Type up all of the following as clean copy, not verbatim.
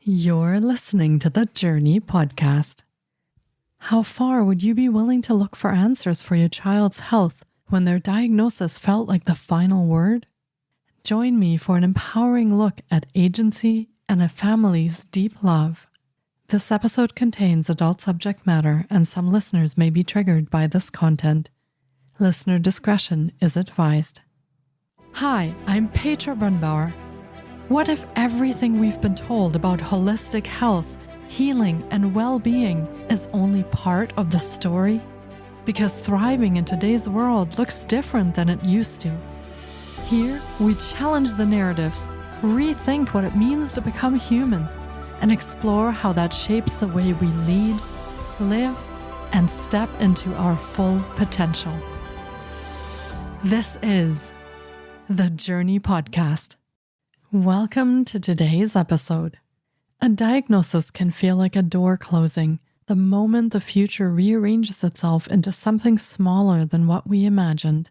You're listening to the Jōrni Podcast. How far would you be willing to look for answers for your child's health when their diagnosis felt like the final word? Join me for an empowering look at agency and a family's deep love. This episode contains adult subject matter, and some listeners may be triggered by this content. Listener discretion is advised. Hi, I'm Petra Brunbauer. What if everything we've been told about holistic health, healing, and well-being is only part of the story? Because thriving in today's world looks different than it used to. Here, we challenge the narratives, rethink what it means to become human, and explore how that shapes the way we lead, live, and step into our full potential. This is the Jōrni Podcast. Welcome to today's episode. A diagnosis can feel like a door closing the moment the future rearranges itself into something smaller than what we imagined.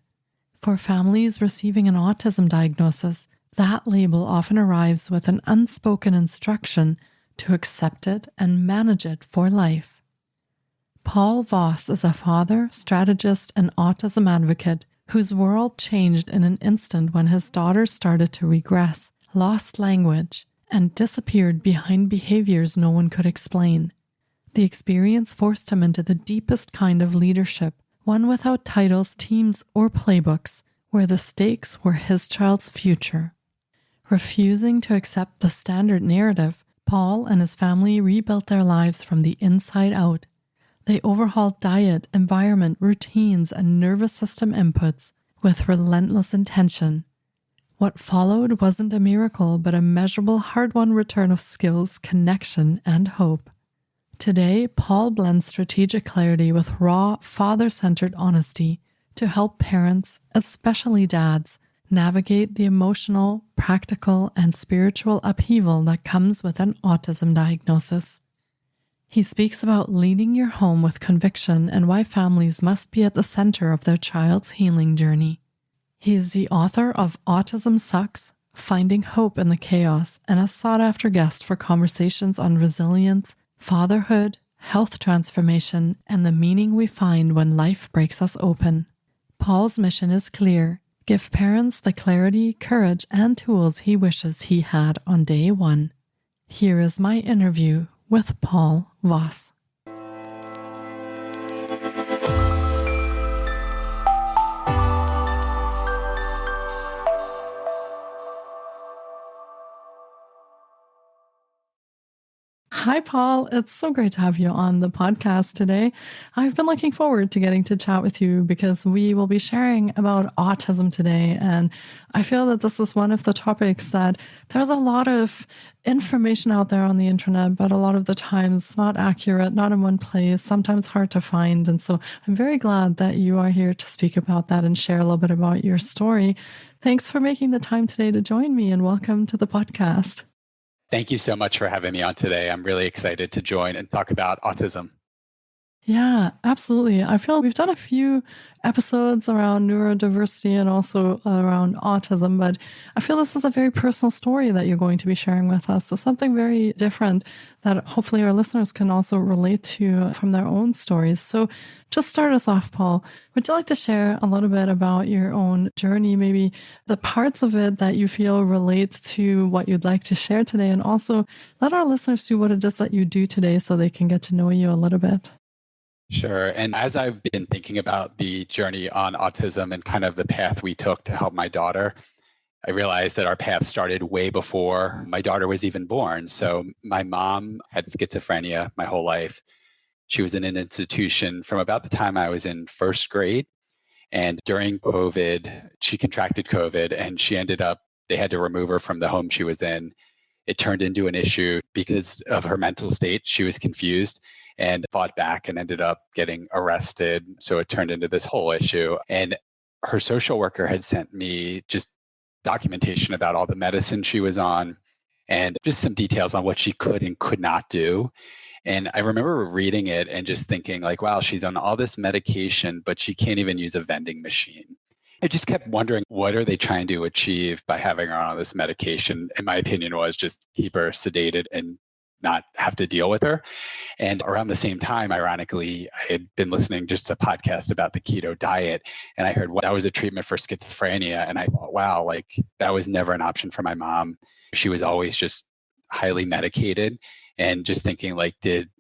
For families receiving an autism diagnosis, that label often arrives with an unspoken instruction to accept it and manage it for life. Paul Voss is a father, strategist, and autism advocate whose world changed in an instant when his daughter started to regress, lost language, and disappeared behind behaviors no one could explain. The experience forced him into the deepest kind of leadership, one without titles, teams, or playbooks, where the stakes were his child's future. Refusing to accept the standard narrative, Paul and his family rebuilt their lives from the inside out. They overhauled diet, environment, routines, and nervous system inputs with relentless intention. What followed wasn't a miracle, but a measurable, hard-won return of skills, connection, and hope. Today, Paul blends strategic clarity with raw, father-centered honesty to help parents, especially dads, navigate the emotional, practical, and spiritual upheaval that comes with an autism diagnosis. He speaks about leading your home with conviction and why families must be at the center of their child's healing journey. He is the author of Autism Sucks, Finding Hope in the Chaos, and a sought-after guest for conversations on resilience, fatherhood, health transformation, and the meaning we find when life breaks us open. Paul's mission is clear: give parents the clarity, courage, and tools he wishes he had on day one. Here is my interview with Paul Voss. Hi, Paul. It's so great to have you on the podcast today. I've been looking forward to getting to chat with you because we will be sharing about autism today. And I feel that this is one of the topics that there's a lot of information out there on the internet, but a lot of the times not accurate, not in one place, sometimes hard to find. And so I'm very glad that you are here to speak about that and share a little bit about your story. Thanks for making the time today to join me, and welcome to the podcast. Thank you so much for having me on today. I'm really excited to join and talk about autism. Yeah, absolutely. I feel we've done a few episodes around neurodiversity and also around autism, but I feel this is a very personal story that you're going to be sharing with us. So something very different that hopefully our listeners can also relate to from their own stories. So just start us off, Paul. Would you like to share a little bit about your own journey, maybe the parts of it that you feel relates to what you'd like to share today, and also let our listeners see what it is that you do today so they can get to know you a little bit? Sure. And as I've been thinking about the journey on autism and kind of the path we took to help my daughter, I realized that our path started way before my daughter was even born. So my mom had schizophrenia my whole life. She was in an institution from about the time I was in first grade. And during COVID, she contracted COVID and they had to remove her from the home she was in. It turned into an issue because of her mental state. She was confused and fought back and ended up getting arrested. So it turned into this whole issue. And her social worker had sent me just documentation about all the medicine she was on and just some details on what she could and could not do. And I remember reading it and just thinking like, wow, she's on all this medication, but she can't even use a vending machine. I just kept wondering, what are they trying to achieve by having her on all this medication? And my opinion was just keep her sedated and not have to deal with her. And around the same time, ironically, I had been listening just to a podcast about the keto diet, and I heard that was a treatment for schizophrenia. And I thought, wow, like that was never an option for my mom. She was always just highly medicated, and just thinking like,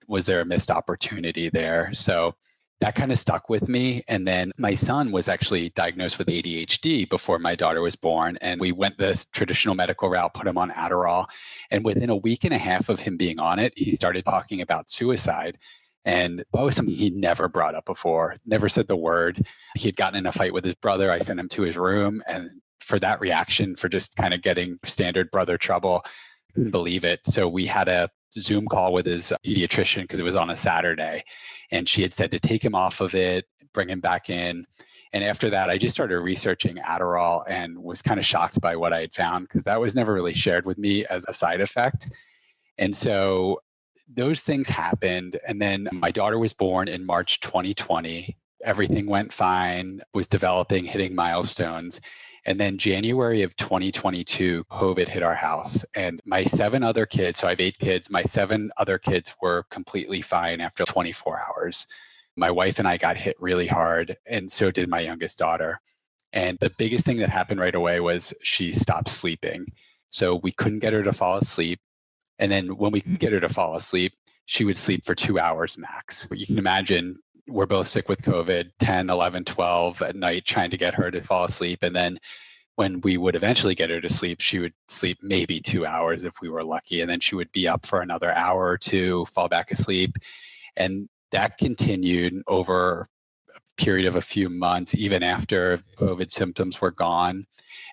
was there a missed opportunity there? So that kind of stuck with me. And then my son was actually diagnosed with ADHD before my daughter was born. And we went the traditional medical route, put him on Adderall. And within a week and a half of him being on it, he started talking about suicide. And that was something he never brought up before, never said the word. He had gotten in a fight with his brother. I sent him to his room. And for that reaction, for just kind of getting standard brother trouble, I couldn't believe it. So we had a Zoom call with his pediatrician because it was on a Saturday. And she had said to take him off of it, bring him back in. And after that, I just started researching Adderall and was kind of shocked by what I had found, because that was never really shared with me as a side effect. And so those things happened. And then my daughter was born in March 2020. Everything went fine, was developing, hitting milestones. And then January of 2022, COVID hit our house, and my 7 other kids, so I have 8 kids, my 7 other kids were completely fine after 24 hours. My wife and I got hit really hard, and so did my youngest daughter. And the biggest thing that happened right away was she stopped sleeping. So we couldn't get her to fall asleep. And then when we could get her to fall asleep, she would sleep for 2 hours max. But you can imagine, we're both sick with COVID, 10, 11, 12 at night, trying to get her to fall asleep. And then when we would eventually get her to sleep, she would sleep maybe 2 hours if we were lucky. And then she would be up for another hour or two, fall back asleep. And that continued over a period of a few months, even after COVID symptoms were gone.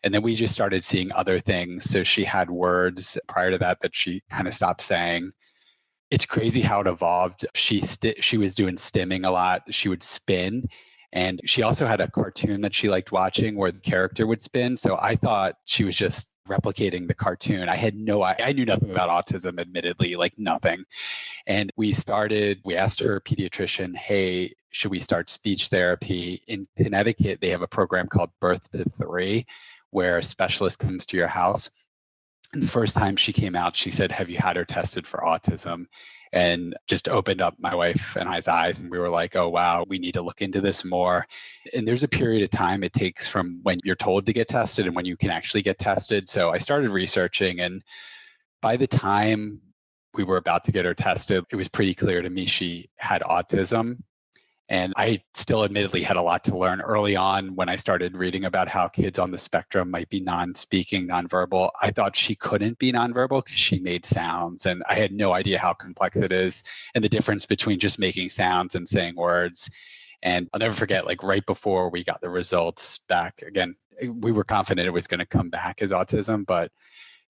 And then we just started seeing other things. So she had words prior to that she kind of stopped saying. It's crazy how it evolved. She was doing stimming a lot. She would spin. And she also had a cartoon that she liked watching where the character would spin. So I thought she was just replicating the cartoon. I knew nothing about autism, admittedly, like nothing. And we asked her pediatrician, hey, should we start speech therapy? In Connecticut, they have a program called Birth to 3, where a specialist comes to your house. And the first time she came out, she said, have you had her tested for autism? And just opened up my wife and I's eyes. And we were like, oh, wow, we need to look into this more. And there's a period of time it takes from when you're told to get tested and when you can actually get tested. So I started researching. And by the time we were about to get her tested, it was pretty clear to me she had autism. And I still admittedly had a lot to learn early on when I started reading about how kids on the spectrum might be non-speaking, nonverbal. I thought she couldn't be nonverbal because she made sounds. And I had no idea how complex it is and the difference between just making sounds and saying words. And I'll never forget, like right before we got the results back, again, we were confident it was going to come back as autism, but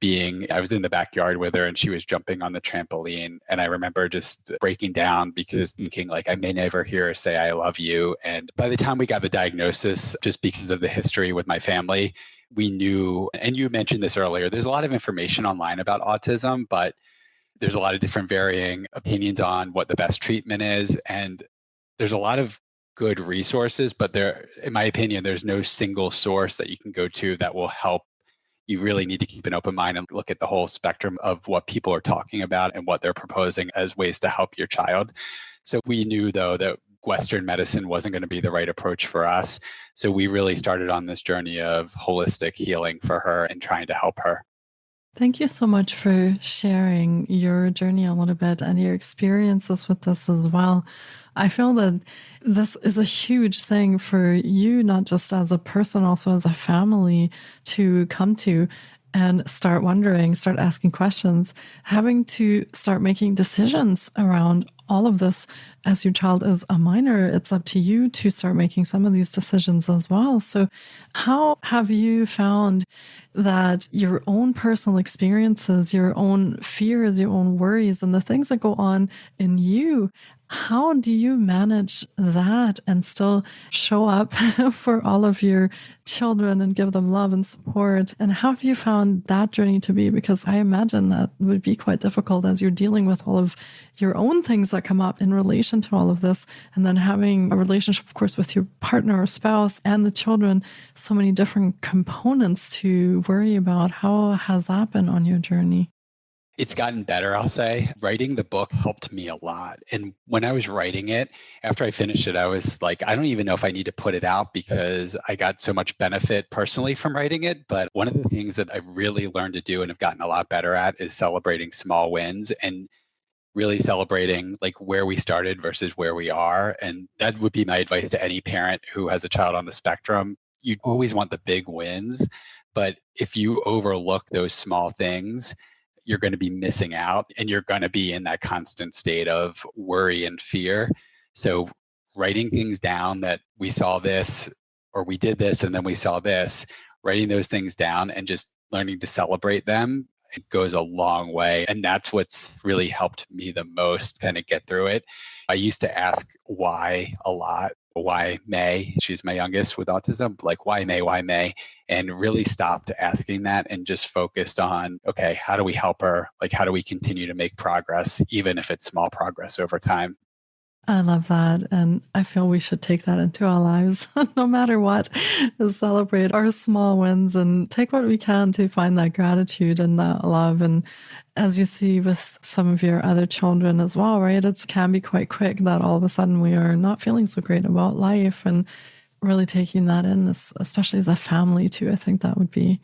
I was in the backyard with her and she was jumping on the trampoline. And I remember just breaking down because thinking like, I may never hear her say, I love you. And by the time we got the diagnosis, just because of the history with my family, we knew, and you mentioned this earlier, there's a lot of information online about autism, but there's a lot of different varying opinions on what the best treatment is. And there's a lot of good resources, but in my opinion, there's no single source that you can go to that will help. You really need to keep an open mind and look at the whole spectrum of what people are talking about and what they're proposing as ways to help your child. So we knew, though, that Western medicine wasn't going to be the right approach for us. So we really started on this journey of holistic healing for her and trying to help her. Thank you so much for sharing your journey a little bit and your experiences with this as well. I feel that this is a huge thing for you, not just as a person, also as a family, to come to and start wondering, start asking questions, having to start making decisions around all of this. As your child is a minor, it's up to you to start making some of these decisions as well. So how have you found that your own personal experiences, your own fears, your own worries, and the things that go on in you, how do you manage that and still show up for all of your children and give them love and support? And how have you found that journey to be? Because I imagine that would be quite difficult as you're dealing with all of your own things that come up in relation to all of this. And then having a relationship, of course, with your partner or spouse and the children, so many different components to worry about. How has that been on your journey? It's gotten better, I'll say. Writing the book helped me a lot. And when I was writing it, after I finished it, I was like, I don't even know if I need to put it out because I got so much benefit personally from writing it. But one of the things that I've really learned to do and have gotten a lot better at is celebrating small wins and really celebrating like where we started versus where we are. And that would be my advice to any parent who has a child on the spectrum. You always want the big wins, but if you overlook those small things, you're going to be missing out and you're going to be in that constant state of worry and fear. So writing things down that we saw this or we did this and then we saw this, writing those things down and just learning to celebrate them, it goes a long way. And that's what's really helped me the most kind of get through it. I used to ask why a lot. Why May? She's my youngest with autism. Like, why May? And really stopped asking that and just focused on, okay, how do we help her? Like, how do we continue to make progress, even if it's small progress over time? I love that. And I feel we should take that into our lives, no matter what, celebrate our small wins and take what we can to find that gratitude and that love. And as you see with some of your other children as well, right? It can be quite quick that all of a sudden we are not feeling so great about life, and really taking that in, especially as a family too. I think that would be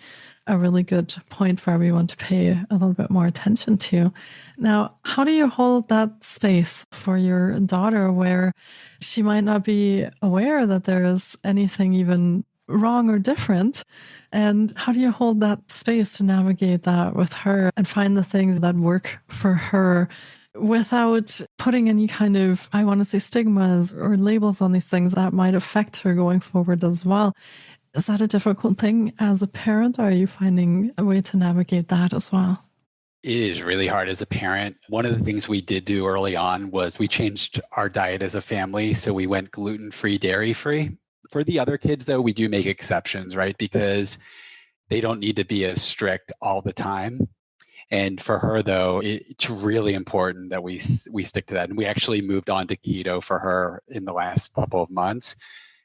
a really good point for everyone to pay a little bit more attention to. Now, how do you hold that space for your daughter where she might not be aware that there is anything even wrong or different? And how do you hold that space to navigate that with her and find the things that work for her without putting any kind of, I want to say, stigmas or labels on these things that might affect her going forward as well? Is that a difficult thing as a parent, or are you finding a way to navigate that as well? It is really hard as a parent. One of the things we did do early on was we changed our diet as a family. So we went gluten-free, dairy-free. For the other kids, though, we do make exceptions, right? Because they don't need to be as strict all the time. And for her, though, it's really important that we stick to that. And we actually moved on to keto for her in the last couple of months.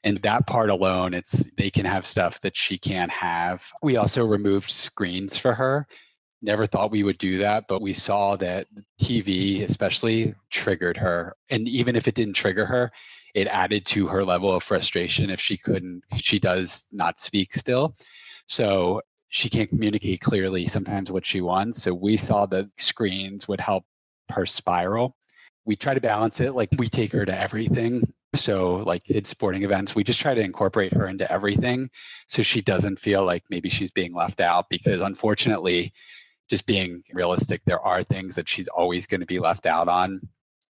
And that part alone, they can have stuff that she can't have. We also removed screens for her. Never thought we would do that, but we saw that TV especially triggered her. And even if it didn't trigger her, it added to her level of frustration if she does not speak still. So she can't communicate clearly sometimes what she wants. So we saw that screens would help her spiral. We try to balance it. Like, we take her to everything. So like kids sporting events, we just try to incorporate her into everything so she doesn't feel like maybe she's being left out, because unfortunately, just being realistic, there are things that she's always going to be left out on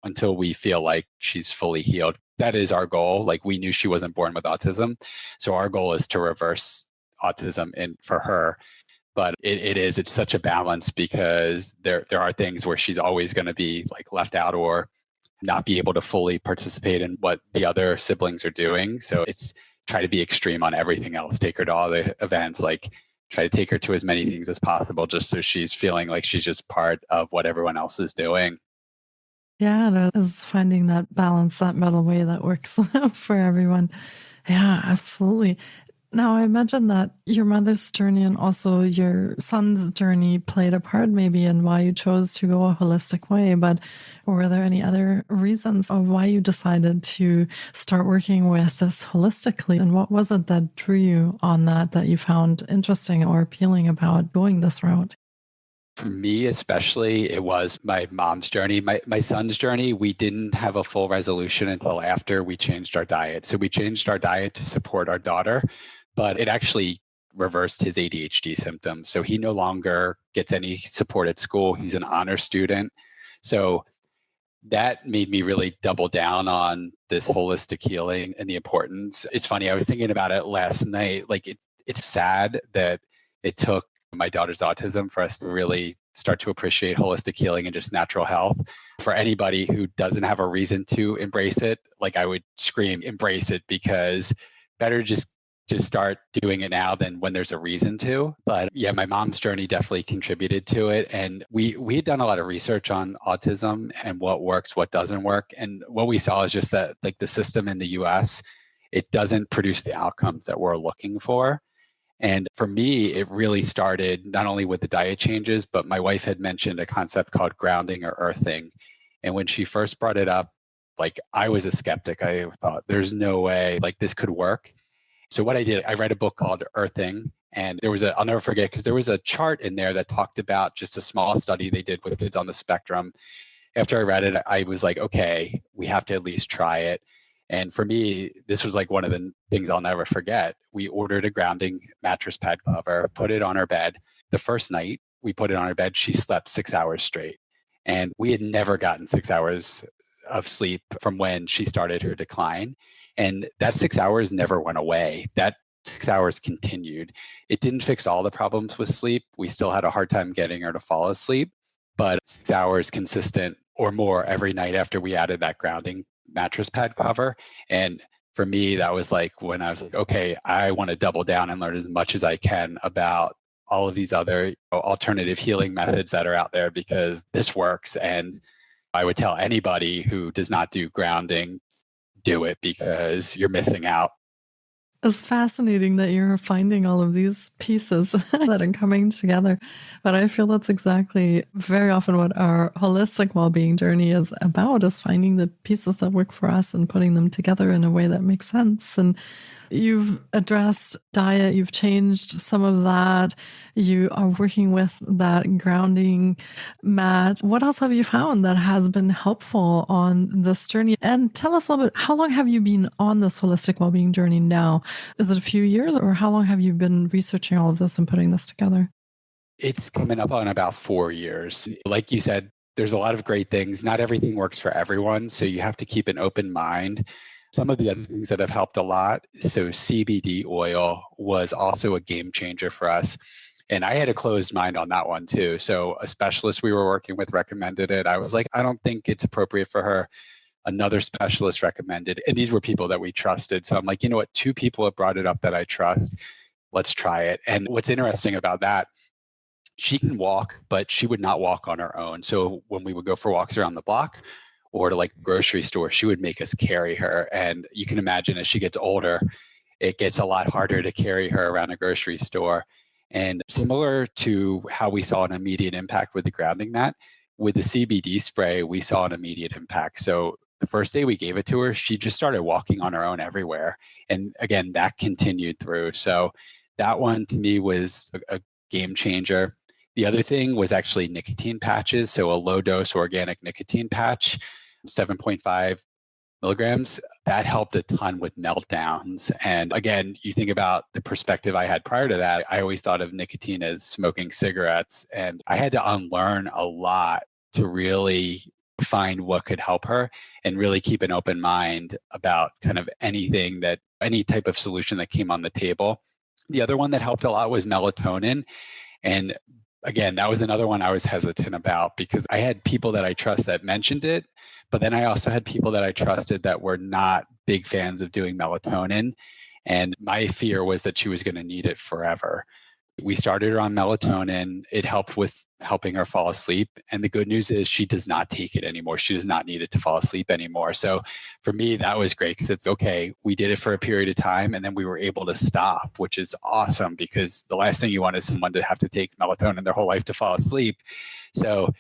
until we feel like she's fully healed. That is our goal. Like, we knew she wasn't born with autism. So our goal is to reverse autism for her. But it's such a balance, because there are things where she's always going to be like left out or not be able to fully participate in what the other siblings are doing. So it's try to be extreme on everything else. Take her to all the events, like try to take her to as many things as possible, just so she's feeling like she's just part of what everyone else is doing. Yeah, it is finding that balance, that middle way that works for everyone. Yeah, absolutely. Now, I imagine that your mother's journey and also your son's journey played a part maybe in why you chose to go a holistic way, but were there any other reasons of why you decided to start working with this holistically? And what was it that drew you on that you found interesting or appealing about going this route? For me, especially, it was my mom's journey. My son's journey, we didn't have a full resolution until after we changed our diet. So we changed our diet to support our daughter, but it actually reversed his ADHD symptoms. So he no longer gets any support at school. He's an honor student. So that made me really double down on this holistic healing and the importance. It's funny, I was thinking about it last night. Like, it's sad that it took my daughter's autism for us to really start to appreciate holistic healing and just natural health. For anybody who doesn't have a reason to embrace it, like, I would scream, embrace it, because better just start doing it now than when there's a reason to. But yeah, my mom's journey definitely contributed to it. And we had done a lot of research on autism and what works, what doesn't work. And what we saw is just that, like, the system in the US, it doesn't produce the outcomes that we're looking for. And for me, it really started not only with the diet changes, but my wife had mentioned a concept called grounding or earthing. And when she first brought it up, like I was a skeptic. I thought there's no way like this could work. So what I did, I read a book called Earthing, and I'll never forget, because there was a chart in there that talked about just a small study they did with kids on the spectrum. After I read it, I was like, okay, we have to at least try it. And for me, this was like one of the things I'll never forget. We ordered a grounding mattress pad cover, put it on her bed. The first night we put it on her bed, she slept 6 hours straight. And we had never gotten 6 hours of sleep from when she started her decline. And that 6 hours never went away. That 6 hours continued. It didn't fix all the problems with sleep. We still had a hard time getting her to fall asleep, but 6 hours consistent or more every night after we added that grounding mattress pad cover. And for me, that was like when I was like, okay, I want to double down and learn as much as I can about all of these other alternative healing methods that are out there, because this works. And I would tell anybody who does not do grounding, do it, because you're missing out. It's fascinating that you're finding all of these pieces that are coming together. But I feel that's exactly very often what our holistic well-being journey is about, is finding the pieces that work for us and putting them together in a way that makes sense. And you've addressed diet, you've changed some of that. You are working with that grounding mat. What else have you found that has been helpful on this journey? And tell us a little bit, how long have you been on this holistic well-being journey now? Is it a few years, or how long have you been researching all of this and putting this together? It's coming up on about 4 years. Like you said, there's a lot of great things. Not everything works for everyone, so you have to keep an open mind. Some of the other things that have helped a lot, so CBD oil was also a game changer for us. And I had a closed mind on that one too. So a specialist we were working with recommended it. I was like, I don't think it's appropriate for her. Another specialist recommended, and these were people that we trusted. So I'm like, you know what? 2 people have brought it up that I trust. Let's try it. And what's interesting about that, she can walk, but she would not walk on her own. So when we would go for walks around the block or to like the grocery store, she would make us carry her. And you can imagine as she gets older, it gets a lot harder to carry her around a grocery store. And similar to how we saw an immediate impact with the grounding mat, with the CBD spray, we saw an immediate impact. So the first day we gave it to her, she just started walking on her own everywhere. And again, that continued through. So that one to me was a game changer. The other thing was actually nicotine patches. So a low dose organic nicotine patch, 7.5 milligrams, that helped a ton with meltdowns. And again, you think about the perspective I had prior to that, I always thought of nicotine as smoking cigarettes. And I had to unlearn a lot to really find what could help her and really keep an open mind about kind of any type of solution that came on the table. The other one that helped a lot was melatonin. And again, that was another one I was hesitant about, because I had people that I trust that mentioned it, but then I also had people that I trusted that were not big fans of doing melatonin. And my fear was that she was going to need it forever. We started her on melatonin. It helped with helping her fall asleep. And the good news is she does not take it anymore. She does not need it to fall asleep anymore. So for me, that was great, because it's okay. We did it for a period of time and then we were able to stop, which is awesome, because the last thing you want is someone to have to take melatonin their whole life to fall asleep. So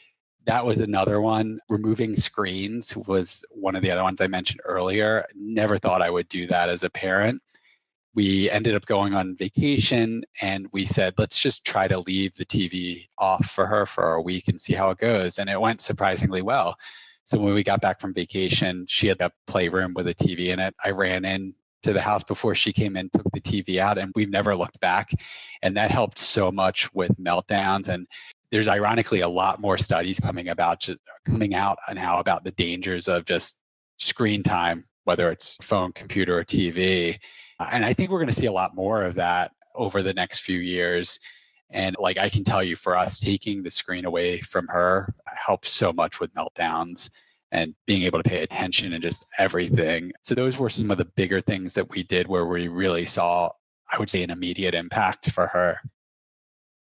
that was another one. Removing screens was one of the other ones I mentioned earlier. Never thought I would do that as a parent. We ended up going on vacation and we said, let's just try to leave the TV off for her for a week and see how it goes. And it went surprisingly well. So when we got back from vacation, she had a playroom with a TV in it. I ran in to the house before she came in, took the TV out, and we've never looked back. And that helped so much with meltdowns. And there's ironically a lot more studies coming out now about the dangers of just screen time, whether it's phone, computer, or TV. And I think we're going to see a lot more of that over the next few years. And like I can tell you, for us, taking the screen away from her helps so much with meltdowns and being able to pay attention and just everything. So those were some of the bigger things that we did where we really saw, I would say, an immediate impact for her.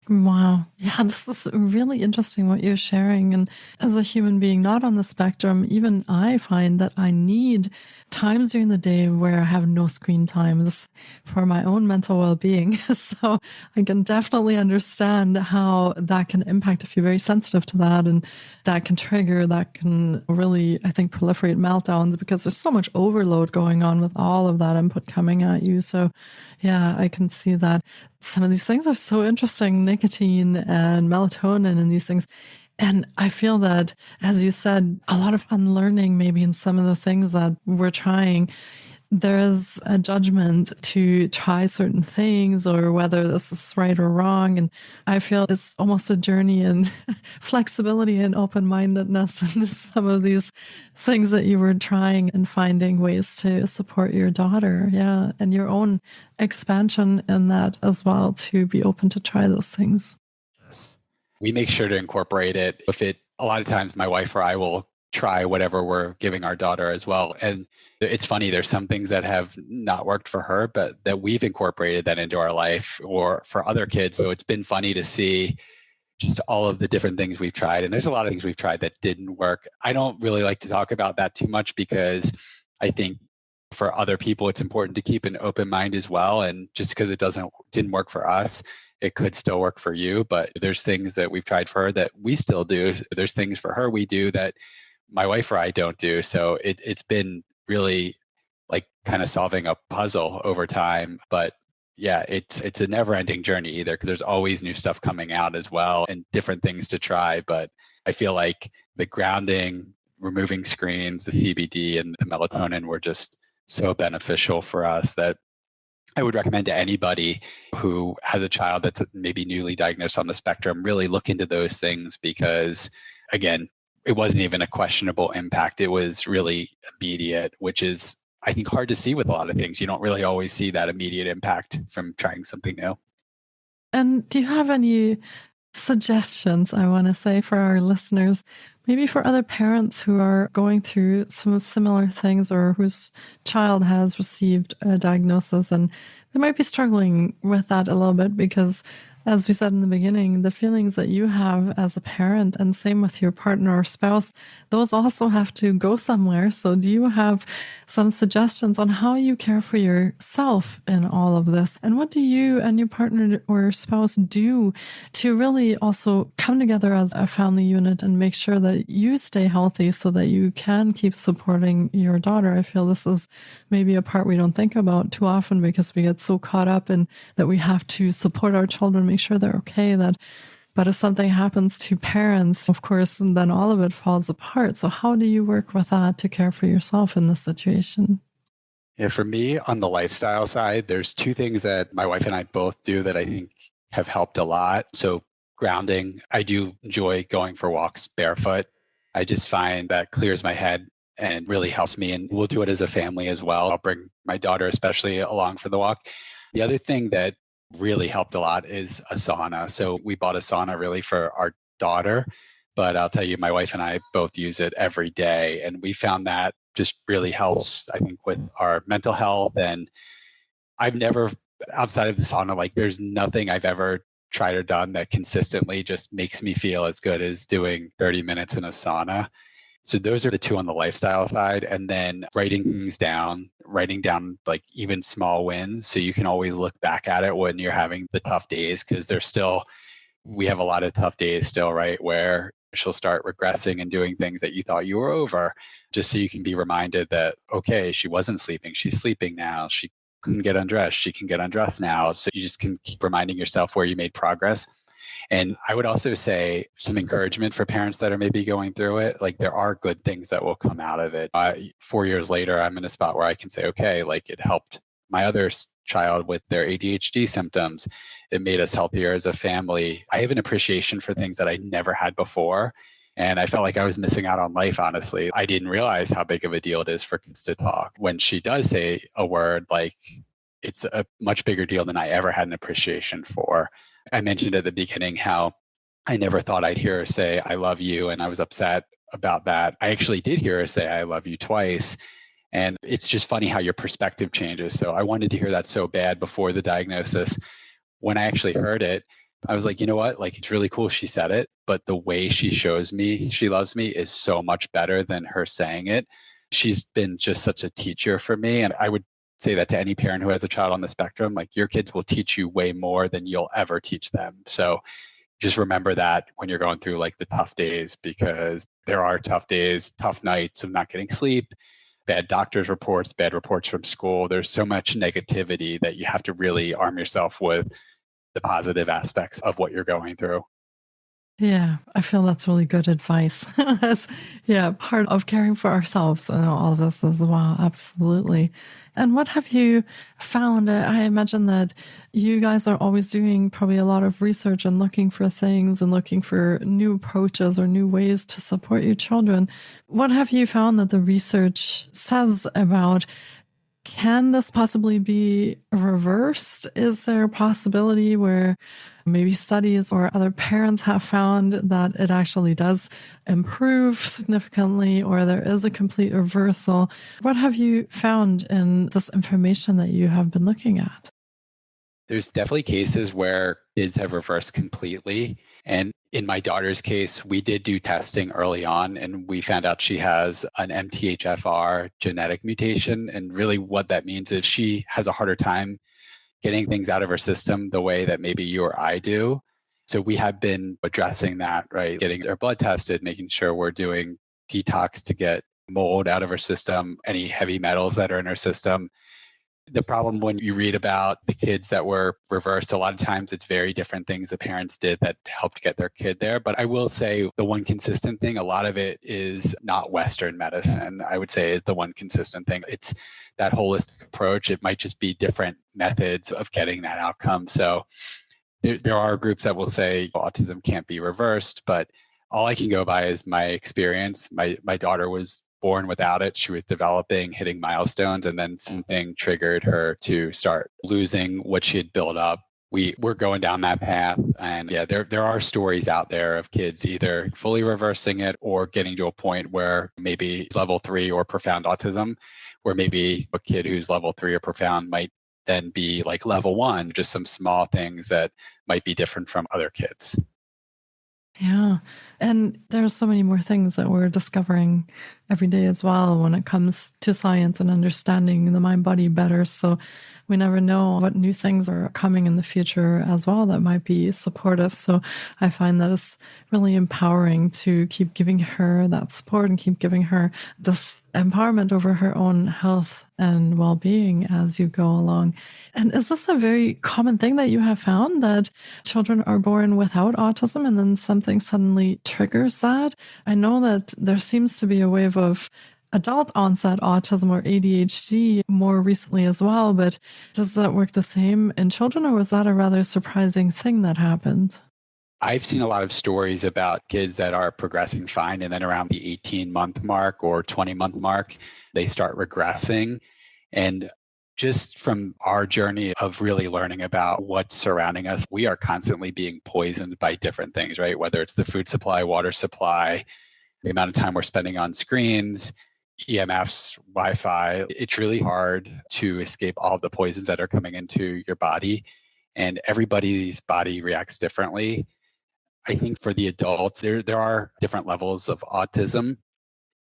Wow. Yeah, this is really interesting what you're sharing. And as a human being not on the spectrum, even I find that I need times during the day where I have no screen times for my own mental well-being. So I can definitely understand how that can impact if you're very sensitive to that. And that can really, I think, proliferate meltdowns because there's so much overload going on with all of that input coming at you. So yeah, I can see that. Some of these things are so interesting, nicotine and melatonin and these things. And I feel that, as you said, a lot of unlearning maybe in some of the things that we're trying. There is a judgment to try certain things or whether this is right or wrong. And I feel it's almost a journey in flexibility and open-mindedness and some of these things that you were trying and finding ways to support your daughter. Yeah. And your own expansion in that as well, to be open to try those things. Yes. We make sure to incorporate it. A lot of times my wife or I will try whatever we're giving our daughter as well. And it's funny, there's some things that have not worked for her, but that we've incorporated that into our life or for other kids. So it's been funny to see just all of the different things we've tried. And there's a lot of things we've tried that didn't work. I don't really like to talk about that too much because I think for other people, it's important to keep an open mind as well. And just because it didn't work for us, it could still work for you. But there's things that we've tried for her that we still do. There's things for her we do that my wife or I don't do. So it's been really like kind of solving a puzzle over time. But yeah, it's a never ending journey either because there's always new stuff coming out as well and different things to try. But I feel like the grounding, removing screens, the CBD and the melatonin were just so beneficial for us that I would recommend to anybody who has a child that's maybe newly diagnosed on the spectrum, really look into those things because, again, it wasn't even a questionable impact. It was really immediate, which is, I think, hard to see with a lot of things. You don't really always see that immediate impact from trying something new. And do you have any suggestions, I want to say, for our listeners, maybe for other parents who are going through some similar things or whose child has received a diagnosis and they might be struggling with that a little bit because, as we said in the beginning, the feelings that you have as a parent and same with your partner or spouse, those also have to go somewhere. So do you have some suggestions on how you care for yourself in all of this? And what do you and your partner or spouse do to really also come together as a family unit and make sure that you stay healthy so that you can keep supporting your daughter? I feel this is maybe a part we don't think about too often because we get so caught up in that we have to support our children, make sure they're okay. But if something happens to parents, of course, and then all of it falls apart. So how do you work with that to care for yourself in this situation? Yeah, for me, on the lifestyle side, there's two things that my wife and I both do that I think have helped a lot. So grounding, I do enjoy going for walks barefoot. I just find that clears my head and really helps me. And we'll do it as a family as well. I'll bring my daughter especially along for the walk. The other thing that really helped a lot is a sauna. So we bought a sauna really for our daughter, but I'll tell you, my wife and I both use it every day. And we found that just really helps, I think, with our mental health. And I've never, outside of the sauna, like there's nothing I've ever tried or done that consistently just makes me feel as good as doing 30 minutes in a sauna. So those are the two on the lifestyle side. And then writing down like even small wins. So you can always look back at it when you're having the tough days, because we have a lot of tough days still, right? Where she'll start regressing and doing things that you thought you were over, just so you can be reminded that, okay, she wasn't sleeping. She's sleeping now. She couldn't get undressed. She can get undressed now. So you just can keep reminding yourself where you made progress. And I would also say some encouragement for parents that are maybe going through it. Like there are good things that will come out of it. 4 years later, I'm in a spot where I can say, okay, like it helped my other child with their ADHD symptoms. It made us healthier as a family. I have an appreciation for things that I never had before. And I felt like I was missing out on life, honestly. I didn't realize how big of a deal it is for kids to talk. When she does say a word, like it's a much bigger deal than I ever had an appreciation for. I mentioned at the beginning how I never thought I'd hear her say, I love you. And I was upset about that. I actually did hear her say, I love you twice. And it's just funny how your perspective changes. So I wanted to hear that so bad before the diagnosis. When I actually heard it, I was like, you know what? Like, it's really cool she said it, but the way she shows me she loves me is so much better than her saying it. She's been just such a teacher for me. And I would say that to any parent who has a child on the spectrum, like, your kids will teach you way more than you'll ever teach them. So just remember that when you're going through like the tough days, because there are tough days, tough nights of not getting sleep, bad doctor's reports, bad reports from school. There's so much negativity that you have to really arm yourself with the positive aspects of what you're going through. Yeah, I feel that's really good advice. As, yeah, part of caring for ourselves and all of this as well. Absolutely. And what have you found? I imagine that you guys are always doing probably a lot of research and looking for things and looking for new approaches or new ways to support your children. What have you found that the research says about, can this possibly be reversed? Is there a possibility where maybe studies or other parents have found that it actually does improve significantly, or there is a complete reversal? What have you found in this information that you have been looking at? There's definitely cases where kids have reversed completely. And in my daughter's case, we did do testing early on, and we found out she has an MTHFR genetic mutation. And really what that means is she has a harder time getting things out of her system the way that maybe you or I do. So we have been addressing that, right? Getting her blood tested, making sure we're doing detox to get mold out of her system, any heavy metals that are in her system. The problem when you read about the kids that were reversed, a lot of times it's very different things the parents did that helped get their kid there. But I will say the one consistent thing, a lot of it is not Western medicine, I would say, is the one consistent thing. It's that holistic approach. It might just be different methods of getting that outcome. So there are groups that will say autism can't be reversed, but all I can go by is my experience. My daughter was born without it. She was developing, hitting milestones, and then something triggered her to start losing what she had built up. We're going down that path. And yeah, there are stories out there of kids either fully reversing it or getting to a point where maybe level 3 or profound autism, where maybe a kid who's level 3 or profound might then be like level 1, just some small things that might be different from other kids. Yeah. And there's so many more things that we're discovering every day as well when it comes to science and understanding the mind body better. So we never know what new things are coming in the future as well that might be supportive. So I find that it's really empowering to keep giving her that support and keep giving her this empowerment over her own health and well-being as you go along. And is this a very common thing that you have found, that children are born without autism and then something suddenly triggers that? I know that there seems to be a wave of adult onset autism or ADHD more recently as well, but does that work the same in children, or was that a rather surprising thing that happened? I've seen a lot of stories about kids that are progressing fine, and then around the 18-month mark or 20-month mark, they start regressing. And just from our journey of really learning about what's surrounding us, we are constantly being poisoned by different things, right? Whether it's the food supply, water supply, the amount of time we're spending on screens, EMFs, Wi-Fi. It's really hard to escape all of the poisons that are coming into your body, and everybody's body reacts differently. I think for the adults, there are different levels of autism.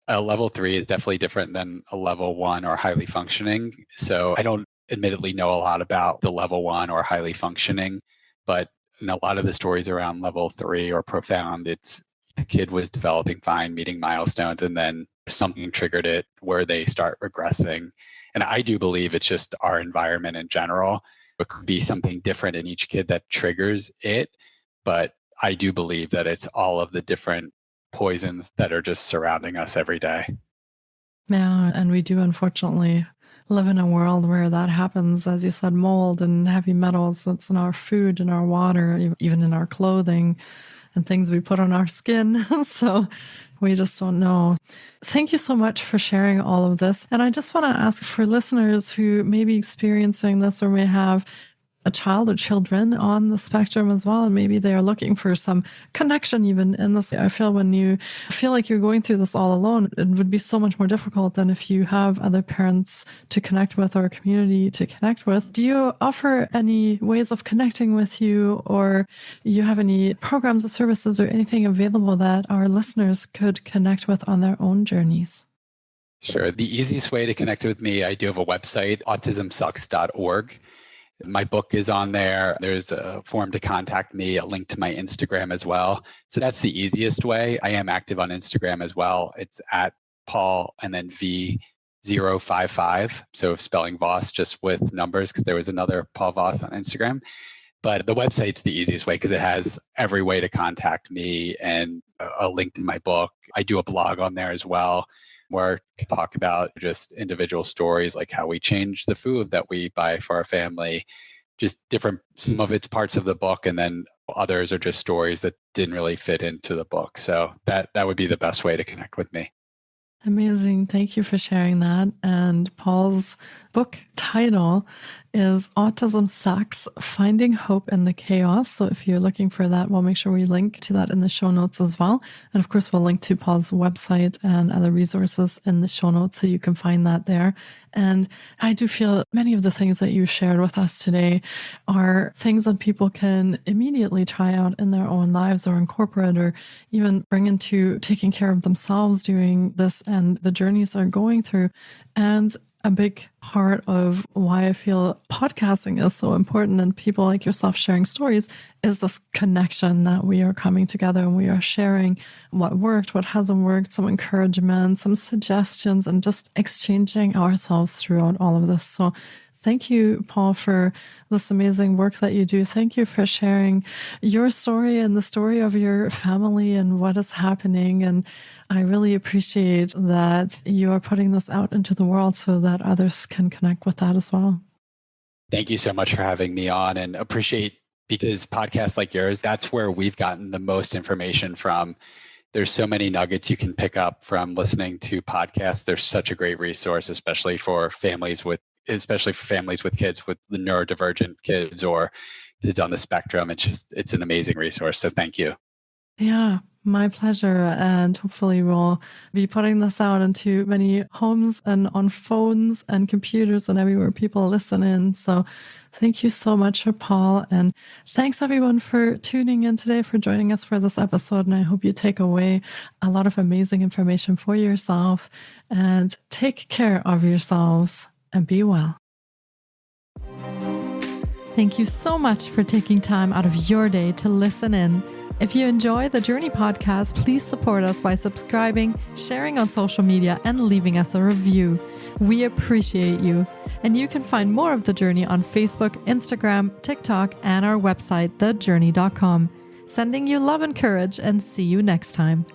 A level 3 is definitely different than a level 1 or highly functioning. So I don't admittedly know a lot about the level 1 or highly functioning, but in a lot of the stories around level 3 or profound, it's the kid was developing fine, meeting milestones, and then something triggered it where they start regressing. And I do believe it's just our environment in general. It could be something different in each kid that triggers it, but I do believe that it's all of the different poisons that are just surrounding us every day. Yeah, and we do unfortunately live in a world where that happens. As you said, mold and heavy metals, it's in our food, in our water, even in our clothing and things we put on our skin. So we just don't know. Thank you so much for sharing all of this. And I just want to ask, for listeners who may be experiencing this or may have a child or children on the spectrum as well, and maybe they are looking for some connection even in this. I feel when you feel like you're going through this all alone, it would be so much more difficult than if you have other parents to connect with or a community to connect with. Do you offer any ways of connecting with you, or you have any programs or services or anything available that our listeners could connect with on their own journeys? Sure. The easiest way to connect with me, I do have a website, autismsucks.org. My book is on there. There's a form to contact me, a link to my Instagram as well. So that's the easiest way. I am active on Instagram as well. It's at Paul and then V055. So spelling Voss just with numbers, because there was another Paul Voss on Instagram. But the website's the easiest way because it has every way to contact me and a link to my book. I do a blog on there as well, where I talk about just individual stories, like how we change the food that we buy for our family, just different, some of it's parts of the book, and then others are just stories that didn't really fit into the book. So that would be the best way to connect with me. Amazing. Thank you for sharing that. And Paul's book title is Autism Sucks, Finding Hope in the Chaos. So if you're looking for that, we'll make sure we link to that in the show notes as well. And of course, we'll link to Paul's website and other resources in the show notes so you can find that there. And I do feel many of the things that you shared with us today are things that people can immediately try out in their own lives or incorporate or even bring into taking care of themselves during this and the journeys they're going through. And a big part of why I feel podcasting is so important and people like yourself sharing stories is this connection that we are coming together and we are sharing what worked, what hasn't worked, some encouragement, some suggestions, and just exchanging ourselves throughout all of this. So thank you, Paul, for this amazing work that you do. Thank you for sharing your story and the story of your family and what is happening. And I really appreciate that you are putting this out into the world so that others can connect with that as well. Thank you so much for having me on, and appreciate, because podcasts like yours, that's where we've gotten the most information from. There's so many nuggets you can pick up from listening to podcasts. They're such a great resource, especially for families with kids with the neurodivergent kids or kids on the spectrum. It's an amazing resource. So thank you. Yeah, my pleasure. And hopefully we'll be putting this out into many homes and on phones and computers and everywhere people listen in. So thank you so much, Paul. And thanks everyone for tuning in today, for joining us for this episode. And I hope you take away a lot of amazing information for yourself and take care of yourselves and be well. Thank you so much for taking time out of your day to listen in. If you enjoy the Jōrni Podcast, please support us by subscribing, sharing on social media, and leaving us a review. We appreciate you. And you can find more of the Jōrni on Facebook, Instagram, TikTok, and our website, thejōrni.com. Sending you love and courage, and see you next time.